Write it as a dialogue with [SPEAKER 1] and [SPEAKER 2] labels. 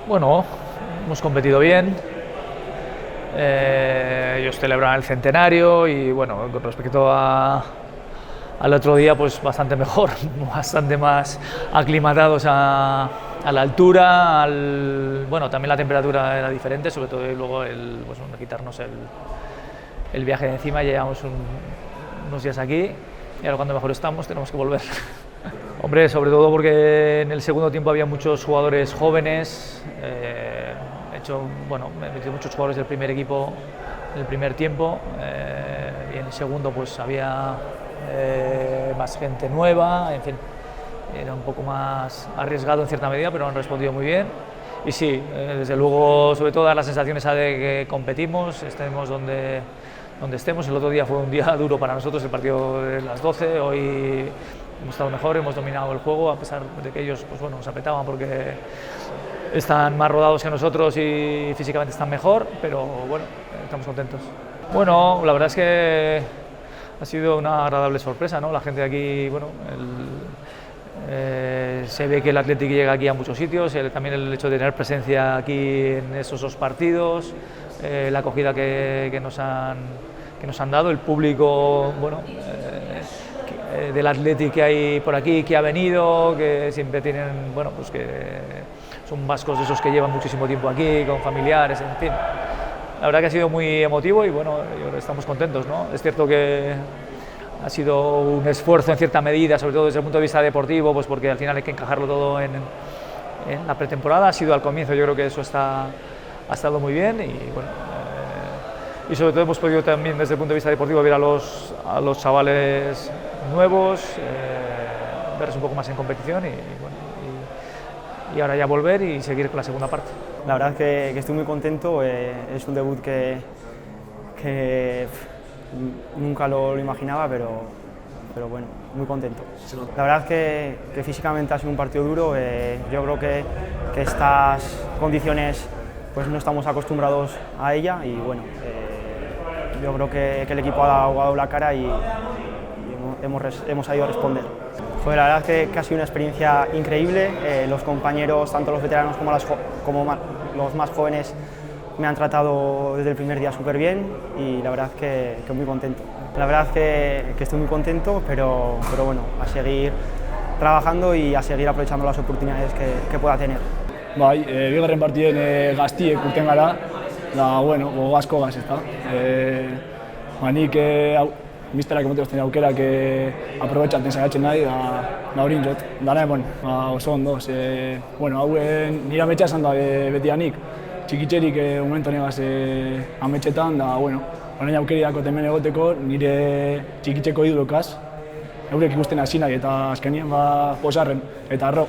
[SPEAKER 1] Bueno, hemos competido bien. Ellos celebran el centenario y bueno, con respecto al otro día, pues bastante mejor, bastante más aclimatados a la altura, bueno, también la temperatura era diferente, sobre todo luego pues, quitarnos el viaje de encima. Ya llevamos unos días aquí y ahora cuando mejor estamos tenemos que volver. Hombre, sobre todo porque en el segundo tiempo había muchos jugadores jóvenes. Me he metido muchos jugadores del primer equipo en el primer tiempo y en el segundo pues había más gente nueva, en fin, era un poco más arriesgado en cierta medida, pero han respondido muy bien. Y sí, desde luego, sobre todo dar la sensación esa de que competimos, estemos donde estemos. El otro día fue un día duro para nosotros, el partido de las 12, hoy hemos estado mejor, hemos dominado el juego, a pesar de que ellos pues bueno, nos apretaban porque están más rodados que nosotros y físicamente están mejor, pero bueno, estamos contentos. Bueno, la verdad es que ha sido una agradable sorpresa, ¿no? La gente de aquí, bueno, se ve que el Athletic llega aquí a muchos sitios, también el hecho de tener presencia aquí en esos dos partidos, la acogida que nos han dado, el público, bueno, del Athletic que hay por aquí, que ha venido, que siempre tienen, bueno, pues que son vascos de esos que llevan muchísimo tiempo aquí, con familiares, en fin. La verdad que ha sido muy emotivo y bueno, estamos contentos, ¿no? Es cierto que ha sido un esfuerzo en cierta medida, sobre todo desde el punto de vista deportivo, pues porque al final hay que encajarlo todo en la pretemporada. Ha sido al comienzo, yo creo que eso ha estado muy bien y bueno, y sobre todo hemos podido también desde el punto de vista deportivo ver a los chavales nuevos, verlos un poco más en competición y bueno, y ahora ya volver y seguir con la segunda parte.
[SPEAKER 2] La verdad que estoy muy contento, es un debut que nunca lo imaginaba, pero bueno, muy contento. La verdad que físicamente ha sido un partido duro, yo creo que estas condiciones pues no estamos acostumbrados a ella y bueno, yo creo que el equipo ha dado la cara y hemos sabido responder. Pues la verdad que ha sido una experiencia increíble, los compañeros, tanto los veteranos como los más jóvenes, me han tratado desde el primer día súper bien y la verdad que muy contento. La verdad que estoy muy contento, pero bueno, a seguir trabajando y a seguir aprovechando las oportunidades que pueda tener.
[SPEAKER 3] Bai, bigarren partiden gaztiek urten gara, da, bueno, gogo asko gaz, ezta. Nik misterak emoten aukerak aprobetxatzen saiatzen nahi, da hori inzot. Dara, bueno, oso ondo, bueno, hauen nire ametsa esan da betianik, txikitzerik momentu negaz ametxetan, da, bueno, orain aukeriako temen egoteko, nire txikitzeko idolokaz, eurek ikusten hasi nahi eta azkenien pozarren eta arro.